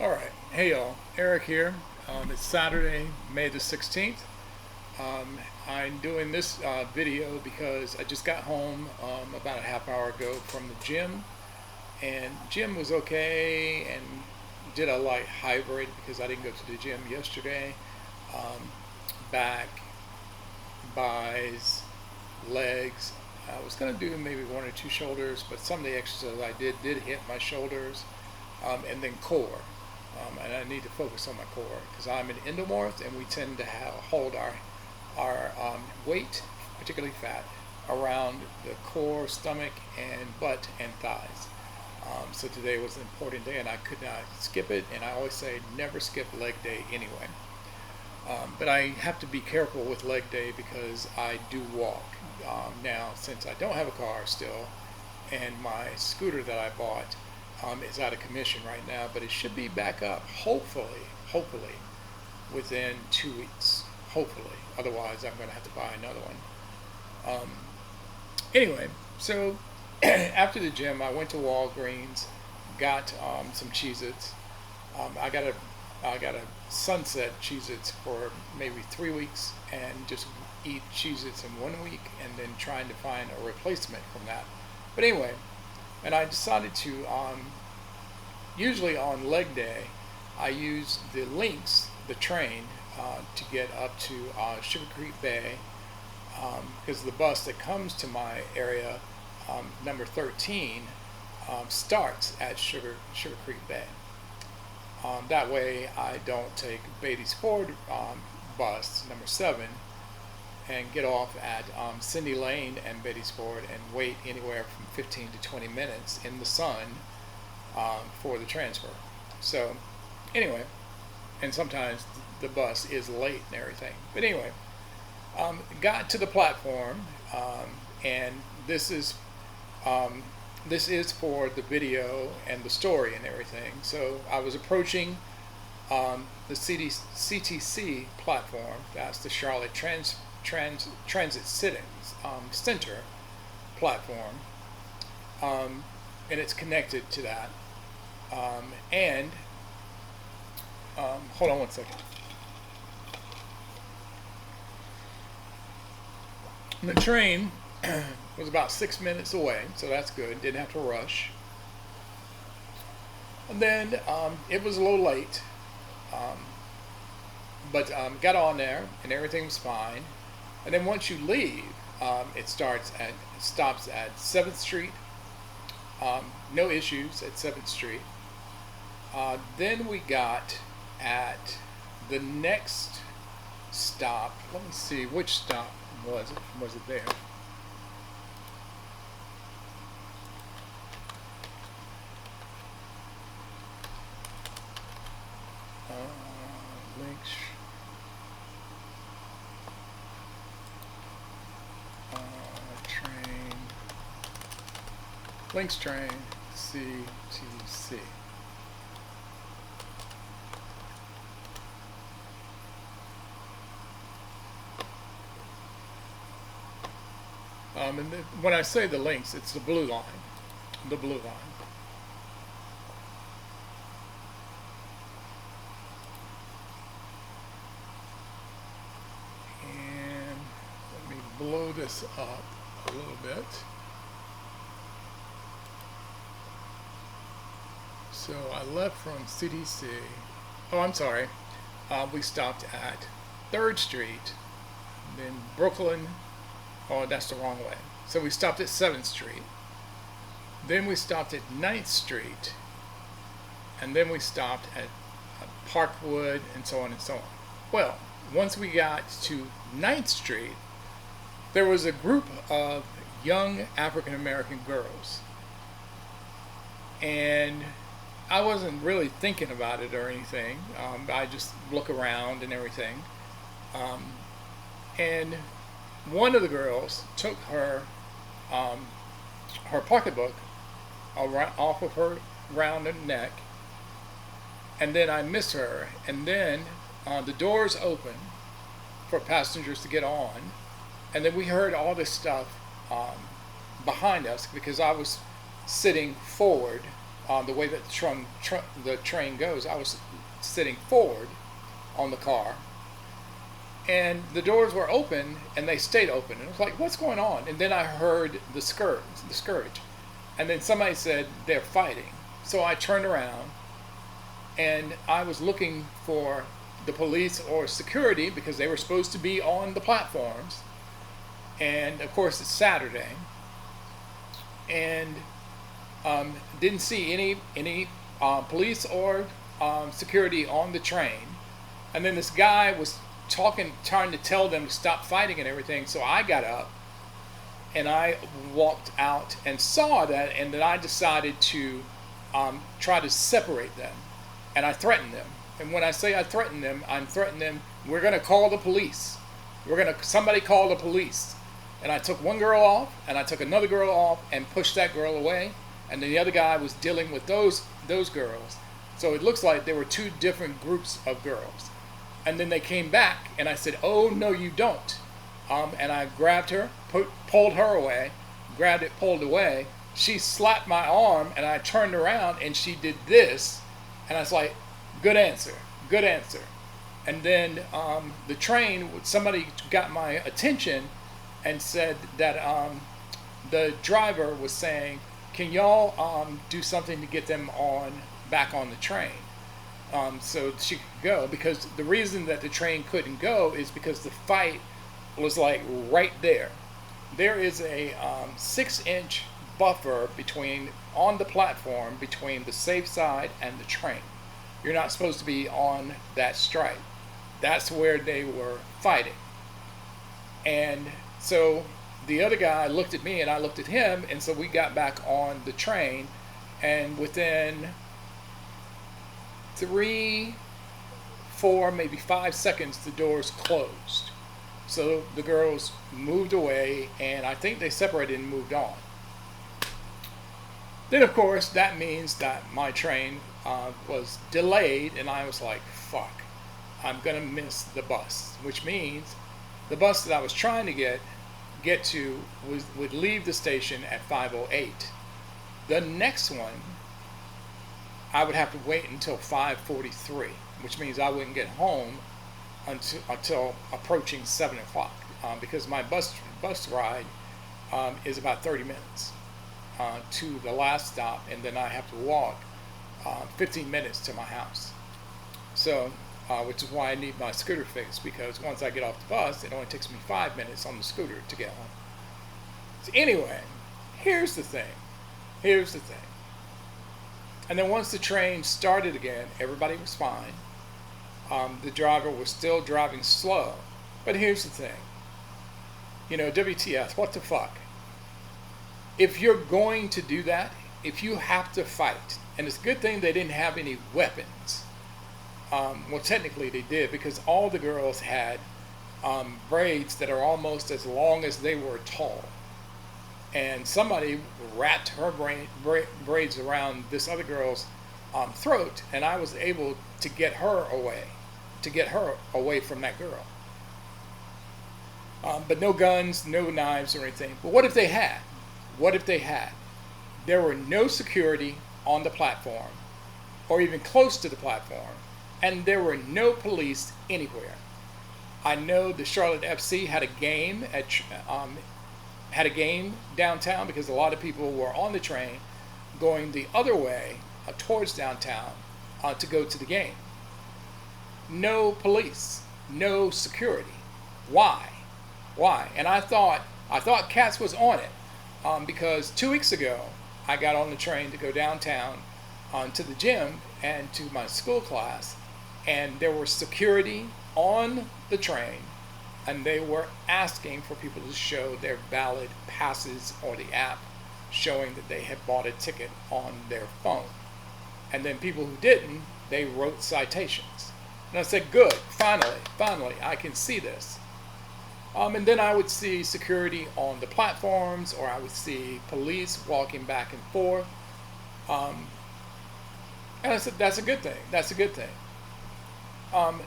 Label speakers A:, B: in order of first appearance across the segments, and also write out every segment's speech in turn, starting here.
A: All right. Hey, y'all. Eric here. It's Saturday, May the 16th. I'm doing this video because I just got home about a half hour ago from the gym, and gym was okay, and did a light hybrid because I didn't go to the gym yesterday. Um, Back, buys, legs. I was going to do maybe one or two shoulders, but some of the exercises I did hit my shoulders, and then core. And I need to focus on my core because I'm an endomorph, and we tend to hold our weight, particularly fat, around the core, stomach, and butt and thighs. So today was an important day, and I could not skip it. And I always say never skip leg day anyway. But I have to be careful with leg day because I do walk. Now, since I don't have a car still, and my scooter that I bought is out of commission right now, but it should be back up, hopefully, within 2 weeks. Hopefully. Otherwise, I'm going to have to buy another one. Anyway, so after the gym, I went to Walgreens, got some Cheez-Its. I got a sunset Cheez-Its for maybe 3 weeks, and just eat Cheez-Its in 1 week, and then trying to find a replacement from that. But anyway, and I decided to, usually on leg day, I use the links, the train, to get up to Sugar Creek Bay, because the bus that comes to my area, number 13, starts at Sugar Creek Bay. That way I don't take Beatty's Ford bus, number 7, and get off at Cindy Lane and Beatty's Ford and wait anywhere from 15 to 20 minutes in the sun for the transfer. So anyway, and sometimes the bus is late and everything. But anyway, got to the platform, and this is for the video and the story and everything. So I was approaching the CTC platform. That's the Charlotte Transit Center platform, and it's connected to that. And hold on one second. And the train was about 6 minutes away, so that's good. Didn't have to rush. And then it was a little late, but got on there, and everything was fine. And then once you leave, it stops at 7th Street. No issues at 7th Street. Then we got at the next stop. Let me see, which stop was it? Was it there? Links. Train. Links train. CTC. And when I say the links, it's the blue line. The blue line. And let me blow this up a little bit. So I left from CDC. Oh, I'm sorry. We stopped at 3rd Street, then Brooklyn. Oh, that's the wrong way. So we stopped at 7th Street. Then we stopped at 9th Street. And then we stopped at Parkwood, and so on and so on. Well, once we got to 9th Street, there was a group of young African American girls. And I wasn't really thinking about it or anything. I just look around and everything. And one of the girls took her pocketbook off of her round neck, and then I missed her. And then the doors opened for passengers to get on, and then we heard all this stuff behind us because I was sitting forward the way that the train goes, I was sitting forward on the car, and the doors were open, and they stayed open. And I was like, what's going on? And then I heard the scourge. And then somebody said, they're fighting. So I turned around, and I was looking for the police or security because they were supposed to be on the platforms. And of course, it's Saturday. And didn't see any police or security on the train. And then this guy was trying to tell them to stop fighting and everything. So I got up and I walked out and saw that, and then I decided to try to separate them, and I threatened them. And when I say I threatened them, I'm threatening them. We're going to call the police. Somebody call the police. And I took one girl off, and I took another girl off, and pushed that girl away. And then the other guy was dealing with those girls. So it looks like there were two different groups of girls. And then they came back, and I said, "Oh no, you don't." And I grabbed her, pulled her away, grabbed it, pulled away. She slapped my arm, and I turned around, and she did this, and I was like, "Good answer, good answer." And then the train, somebody got my attention and said that the driver was saying, "Can y'all do something to get them back on the train?" So she could go, because the reason that the train couldn't go is because the fight was like right there. There is a 6-inch buffer on the platform between the safe side and the train. You're not supposed to be on that stripe. That's where they were fighting. And so the other guy looked at me and I looked at him, and so we got back on the train, and within 3, 4, maybe 5 seconds, the doors closed. So the girls moved away, and I think they separated and moved on. Then, of course, that means that my train was delayed, and I was like, fuck, I'm going to miss the bus, which means the bus that I was trying to get to would leave the station at 5:08. The next one, I would have to wait until 5:43, which means I wouldn't get home until approaching 7 o'clock, because my bus ride is about 30 minutes to the last stop, and then I have to walk 15 minutes to my house. So, which is why I need my scooter fixed, because once I get off the bus, it only takes me 5 minutes on the scooter to get home. So anyway, here's the thing. And then once the train started again, everybody was fine. The driver was still driving slow. But here's the thing. WTF, what the fuck? If you're going to do that, if you have to fight, and it's a good thing they didn't have any weapons. Well, technically they did, because all the girls had braids that are almost as long as they were tall. And somebody wrapped her braids around this other girl's throat, and I was able to get her away from that girl. But no guns, no knives or anything. But what if they had? There were no security on the platform, or even close to the platform, and there were no police anywhere. I know the Charlotte FC had a game downtown, because a lot of people were on the train going the other way towards downtown to go to the game. No police, no security. Why? And I thought Katz was on it, because 2 weeks ago I got on the train to go downtown to the gym and to my school class, and there was security on the train, and they were asking for people to show their valid passes or the app showing that they had bought a ticket on their phone. And then people who didn't, they wrote citations. And I said, good, finally, I can see this. And then I would see security on the platforms, or I would see police walking back and forth. And I said, that's a good thing.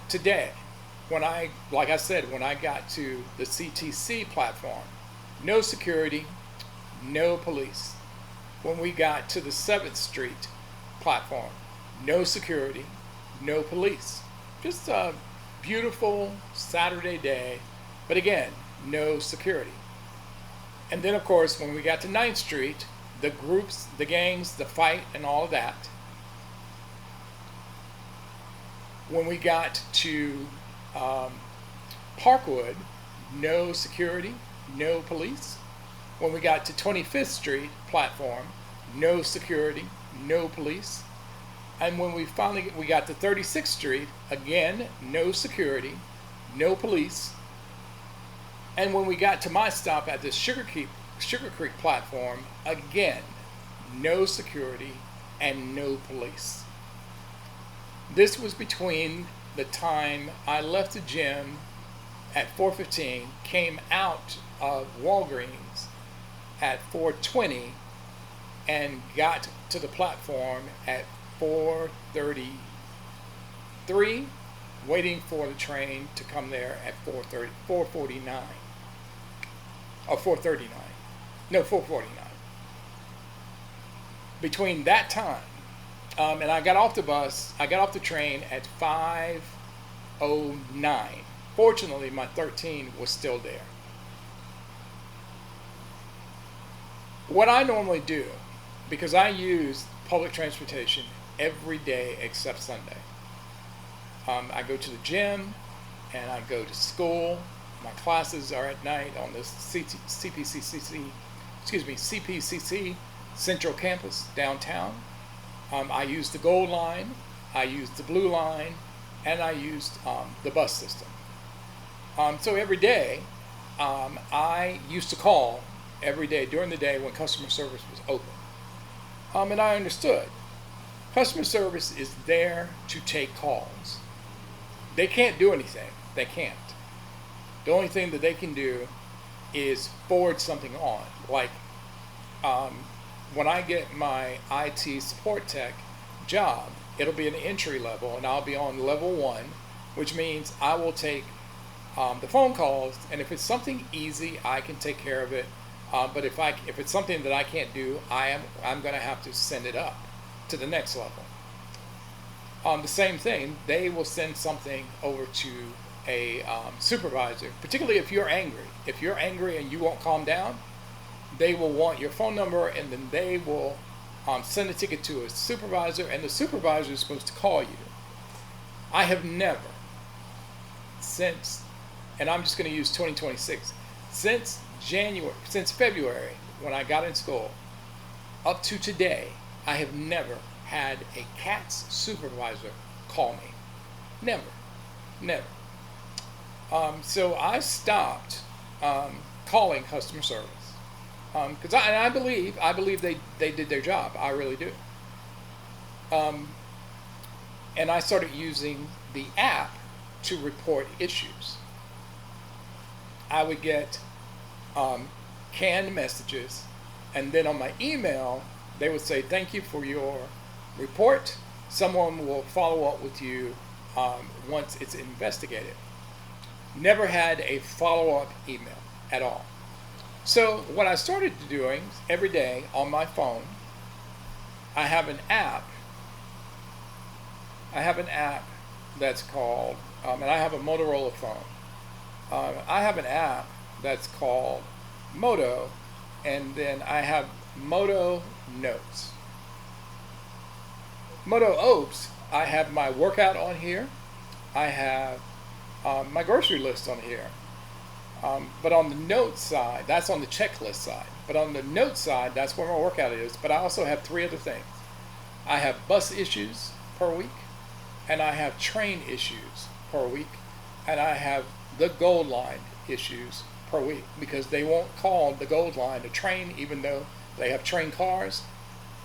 A: Today, when I got to the CTC platform, no security, no police. When we got to the 7th Street, platform. No security, no police. Just a beautiful Saturday day, but again, no security. And then, of course, when we got to 9th Street, the groups, the gangs, the fight, and all of that. When we got to Parkwood, no security, no police. When we got to 25th Street platform, no security, no police. And when we got to 36th Street, again, no security, no police. And when we got to my stop at the Sugar Creek platform, again, no security and no police. This was between the time I left the gym at 4:15, came out of Walgreens at 4:20, and got to the platform at 4:33, waiting for the train to come there at 4:49, or 4:39. No, 4:49. Between that time, and I got off the train at 5:09. Fortunately, my 13 was still there. What I normally do, because I use public transportation every day except Sunday. I go to the gym and I go to school. My classes are at night on the CPCC Central Campus downtown. I use the Gold Line, I use the Blue Line, and I used the bus system. So every day, I used to call every day during the day when customer service was open. And I understood. Customer service is there to take calls. They can't do anything. They can't. The only thing that they can do is forward something on. Like when I get my IT support tech job, it'll be an entry level, and I'll be on level 1, which means I will take the phone calls, and if it's something easy, I can take care of it. But if it's something that I can't do, I'm going to have to send it up to the next level. The same thing, they will send something over to a supervisor, particularly if you're angry. If you're angry and you won't calm down, they will want your phone number, and then they will send a ticket to a supervisor, and the supervisor is supposed to call you. I have never, and I'm just going to use 2026, since February, when I got in school, up to today, I have never had a CATS supervisor call me. Never. So I stopped calling customer service because I believe they did their job. I really do. And I started using the app to report issues. I would get canned messages, and then on my email they would say, "Thank you for your report. Someone will follow up with you once it's investigated." Never had a follow-up email at all. So what I started doing every day on my phone, I have an app that's called, and I have a Motorola phone. I have an app that's called Moto, and then I have Moto Notes. Moto Ops, I have my workout on here. I have my grocery list on here. But on the notes side, that's on the checklist side. But on the notes side, that's where my workout is. But I also have 3 other things. I have bus issues per week, and I have train issues per week, and I have the Gold Line issues per week, because they won't call the Gold Line a train, even though they have train cars.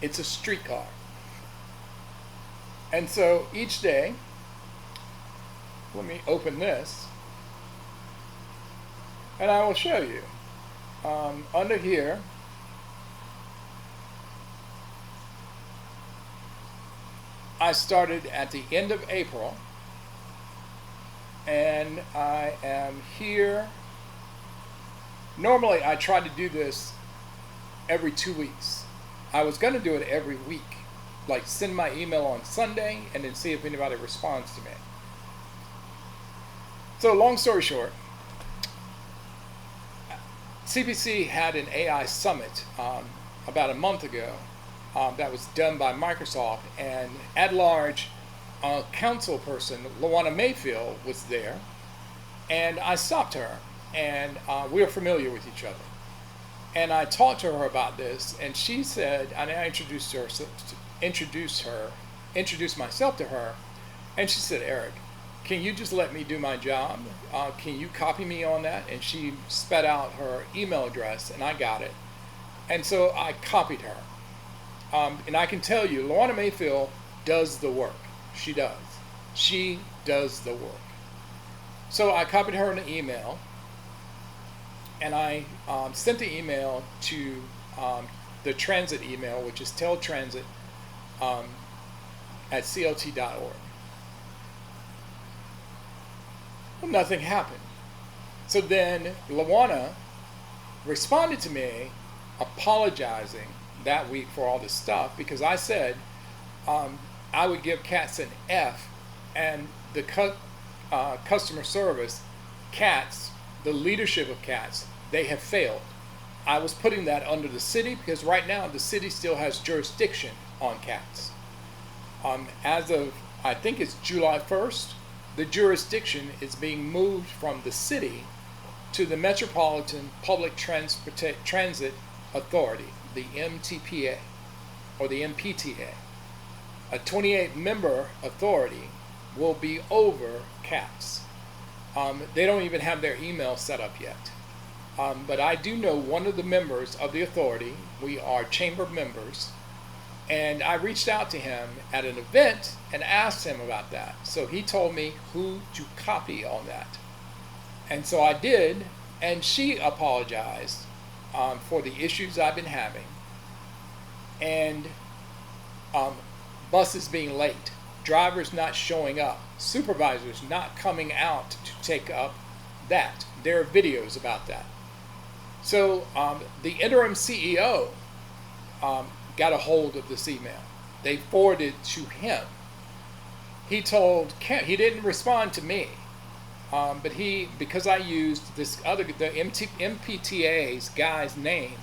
A: It's a streetcar. And so each day, let me open this, and I will show you. Under here, I started at the end of April, and I am here. Normally, I try to do this every 2 weeks. I was going to do it every week, like send my email on Sunday and then see if anybody responds to me. So long story short, CBC had an AI summit about a month ago that was done by Microsoft, and at-large council person Luana Mayfield was there, and I stopped her, and we are familiar with each other. And I talked to her about this, and she said, and I introduced myself to her, and she said, Eric, can you just let me do my job? Can you copy me on that? And she spat out her email address, and I got it. And so I copied her. And I can tell you, Luana Mayfield does the work. She does. She does the work. So I copied her in an email, and I sent the email to the transit email, which is teltransit at clt.org. Well, nothing happened. So then Luana responded to me apologizing that week for all this stuff, because I said I would give CATS an F, and the customer service, CATS, the leadership of CATS, they have failed. I was putting that under the city because right now the city still has jurisdiction on CATS. As of, I think it's July 1st, the jurisdiction is being moved from the city to the Metropolitan Public Transit Authority, the MTPA, or the MPTA. A 28-member authority will be over CATS. They don't even have their email set up yet. But I do know one of the members of the authority. We are chamber members. And I reached out to him at an event and asked him about that. So he told me who to copy on that. And so I did, and she apologized for the issues I've been having. And buses being late, drivers not showing up, supervisors not coming out to take up that. There are videos about that. So the interim CEO got a hold of this email. They forwarded it to him. He didn't respond to me, but because I used the MPTA's guy's name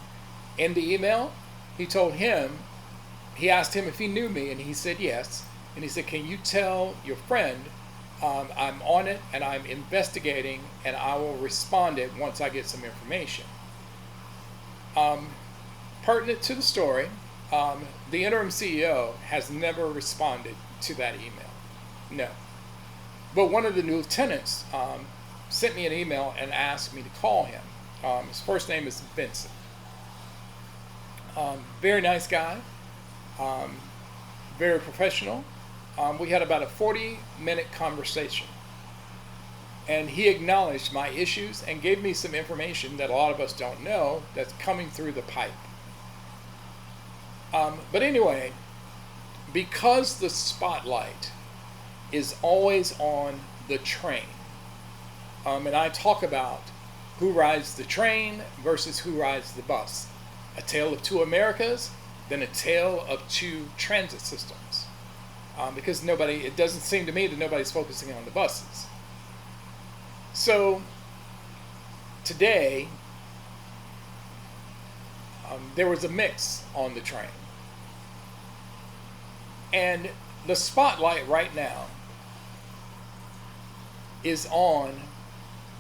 A: in the email, he asked him if he knew me, and he said yes. And he said, can you tell your friend I'm on it and I'm investigating, and I will respond it once I get some information. Pertinent to the story, the interim CEO has never responded to that email. No. But one of the lieutenants sent me an email and asked me to call him. His first name is Vincent. Very nice guy, very professional. We had about a 40-minute conversation. And he acknowledged my issues and gave me some information that a lot of us don't know that's coming through the pipe. But anyway, because the spotlight is always on the train, and I talk about who rides the train versus who rides the bus, a tale of two Americas, then a tale of two transit systems, because it doesn't seem to me that nobody's focusing on the buses. So today, there was a mix on the train. And the spotlight right now is on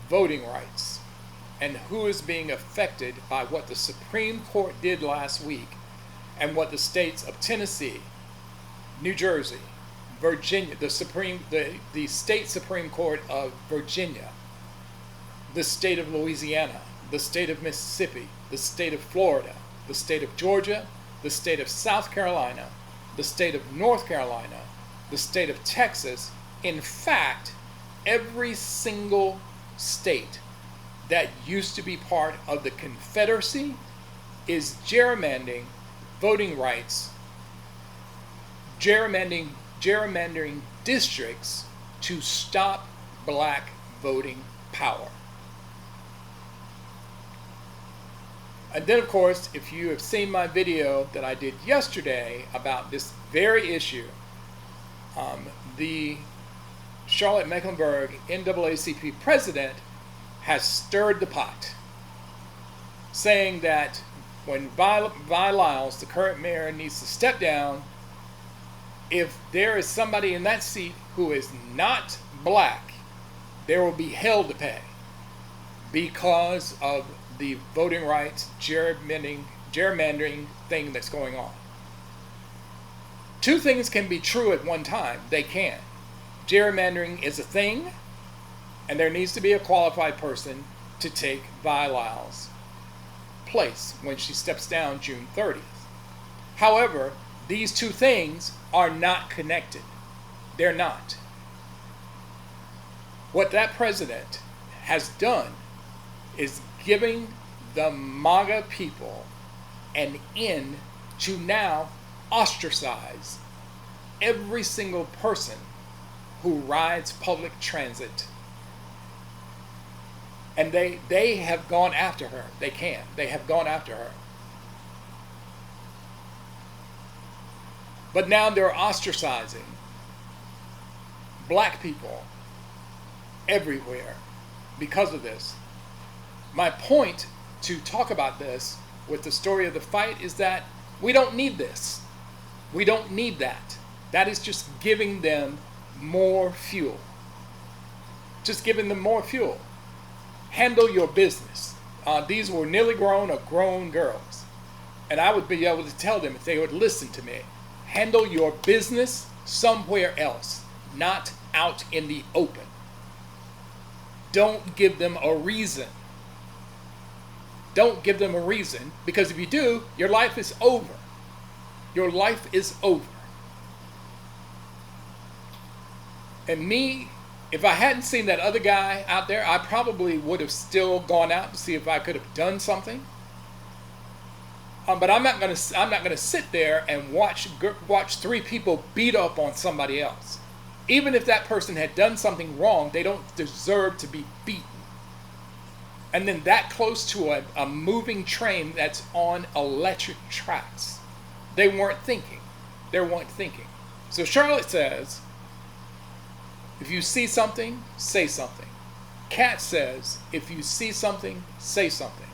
A: voting rights and who is being affected by what the Supreme Court did last week and what the states of Tennessee, New Jersey, Virginia, the state Supreme Court of Virginia, the state of Louisiana, the state of Mississippi, the state of Florida, the state of Georgia, the state of South Carolina, the state of North Carolina, the state of Texas. In fact, every single state that used to be part of the Confederacy is gerrymandering voting rights, gerrymandering districts to stop black voting power. And then, of course, if you have seen my video that I did yesterday about this very issue, the Charlotte Mecklenburg NAACP president has stirred the pot, saying that when Vi Lyles, the current mayor, needs to step down, if there is somebody in that seat who is not black, there will be hell to pay because of the voting rights gerrymandering thing that's going on. Two things can be true at one time. They can. Gerrymandering is a thing, and there needs to be a qualified person to take Vi Lyles' place when she steps down June 30th. However, these two things are not connected. They're not. What that president has done is giving the MAGA people an in to now ostracize every single person who rides public transit. And they have gone after her. They have gone after her. But now they're ostracizing black people everywhere because of this. My point to talk about this with the story of the fight is that we don't need this. We don't need that. That is just giving them more fuel. Just giving them more fuel. Handle your business. These were nearly grown or grown girls. And I would be able to tell them if they would listen to me. Handle your business somewhere else, not out in the open. Don't give them a reason. Don't give them a reason, because if you do, your life is over. Your life is over. And me, if I hadn't seen that other guy out there, I probably would have still gone out to see if I could have done something. But I'm not gonna sit there and watch three people beat up on somebody else. Even if that person had done something wrong, they don't deserve to be beaten. And then that close to a moving train that's on electric tracks. They weren't thinking. They weren't thinking. So Charlotte says, if you see something, say something. Kat says, if you see something, say something.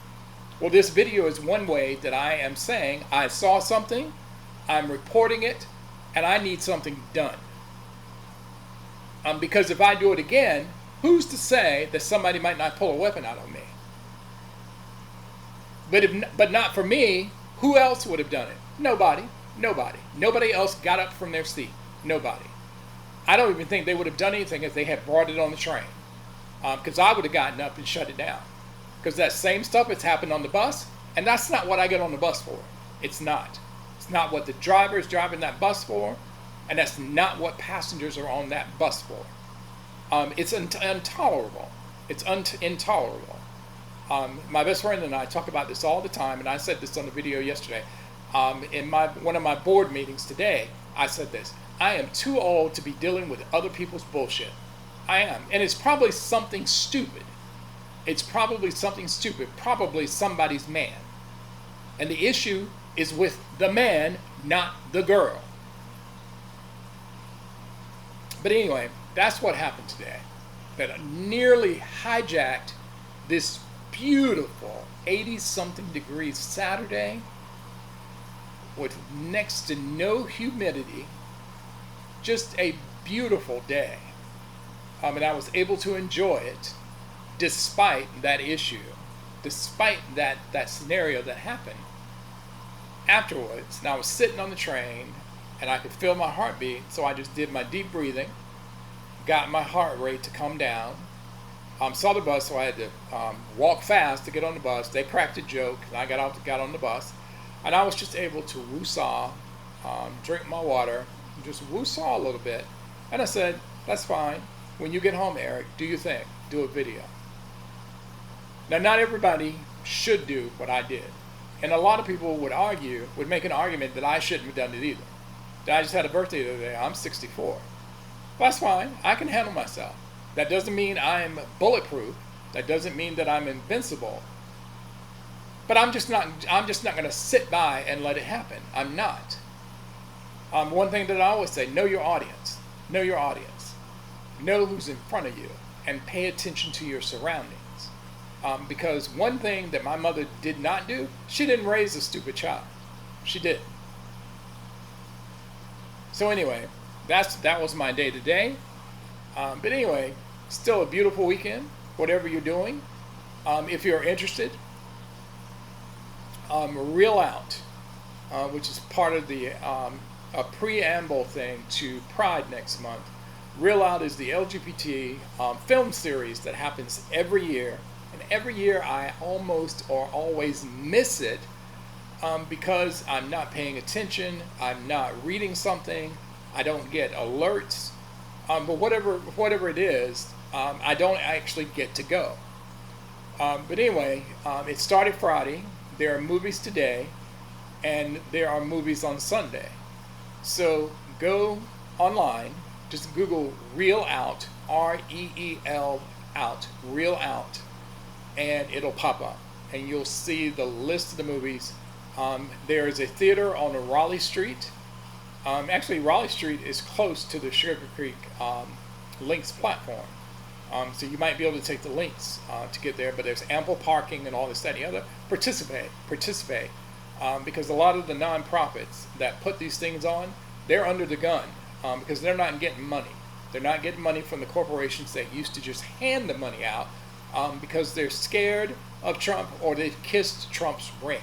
A: Well, this video is one way that I am saying I saw something, I'm reporting it, and I need something done. Because if I do it again, who's to say that somebody might not pull a weapon out on me? But not for me. Who else would have done it? Nobody. Nobody. Nobody else got up from their seat. Nobody. I don't even think they would have done anything if they had brought it on the train. Because I would have gotten up and shut it down. Because that same stuff has happened on the bus, and that's not what I get on the bus for. It's not. It's not what the driver is driving that bus for, and that's not what passengers are on that bus for. It's intolerable. It's intolerable. My best friend and I talk about this all the time, and I said this on the video yesterday. In one of my board meetings today, I said this. I am too old to be dealing with other people's bullshit. I am. And it's probably something stupid. It's probably something stupid. Probably somebody's man. And the issue is with the man, not the girl. But anyway, that's what happened today. That nearly hijacked this beautiful 80-something degrees Saturday with next to no humidity. Just a beautiful day. And I was able to enjoy it despite that issue, despite that scenario that happened. Afterwards, and I was sitting on the train and I could feel my heartbeat, so I just did my deep breathing, got my heart rate to come down, saw the bus, so I had to walk fast to get on the bus. They cracked a joke, and I got on the bus, and I was just able to woo-saw, drink my water, just woo-saw a little bit, and I said, that's fine. When you get home, Eric, do your thing. Do a video. Now, not everybody should do what I did. And a lot of people would make an argument that I shouldn't have done it either. I just had a birthday the other day. I'm 64. That's fine. I can handle myself. That doesn't mean I'm bulletproof. That doesn't mean that I'm invincible. But I'm just not going to sit by and let it happen. I'm not. One thing that I always say: know your audience. Know your audience. Know who's in front of you, and pay attention to your surroundings. Because one thing that my mother did not do, she didn't raise a stupid child. She did. So anyway, that was my day today. But anyway, still a beautiful weekend. Whatever you're doing, if you're interested, Real Out, which is part of the a preamble thing to Pride next month. Real Out is the LGBT film series that happens every year, and every year I almost or always miss it because I'm not paying attention, I'm not reading something, I don't get alerts, but whatever it is, I don't actually get to go. But anyway, it started Friday. There are movies today, and there are movies on Sunday. So go online, just Google Real Out, REEL out, Real Out, and it'll pop up, and you'll see the list of the movies. There is a theater on Raleigh Street. Actually, Raleigh Street is close to the Sugar Creek Links platform. So you might be able to take the links to get there, but there's ample parking and all this, that, and the other. Participate. Because a lot of the nonprofits that put these things on, they're under the gun because they're not getting money. They're not getting money from the corporations that used to just hand the money out because they're scared of Trump or they've kissed Trump's ring.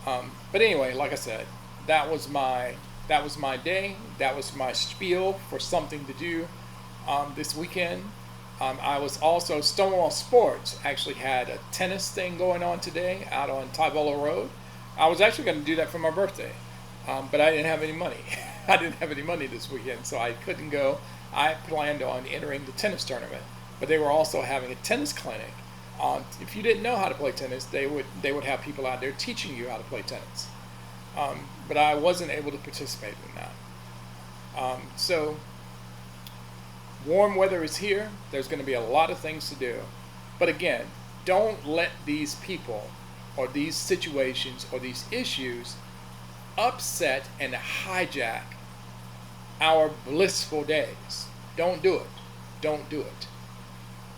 A: But anyway, like I said, that was my day. That was my spiel for something to do this weekend. I was also, Stonewall Sports actually had a tennis thing going on today out on Tybola Road. I was actually going to do that for my birthday, but I didn't have any money. I didn't have any money this weekend, so I couldn't go. I planned on entering the tennis tournament, but they were also having a tennis clinic. If you didn't know how to play tennis, they would have people out there teaching you how to play tennis. But I wasn't able to participate in that. So warm weather is here. There's going to be a lot of things to do. But again, don't let these people or these situations or these issues upset and hijack our blissful days. Don't do it. Don't do it.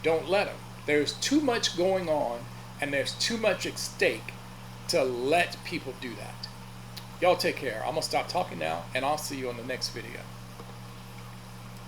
A: Don't let them. There's too much going on and there's too much at stake to let people do that. Y'all take care. I'm going to stop talking now and I'll see you on the next video.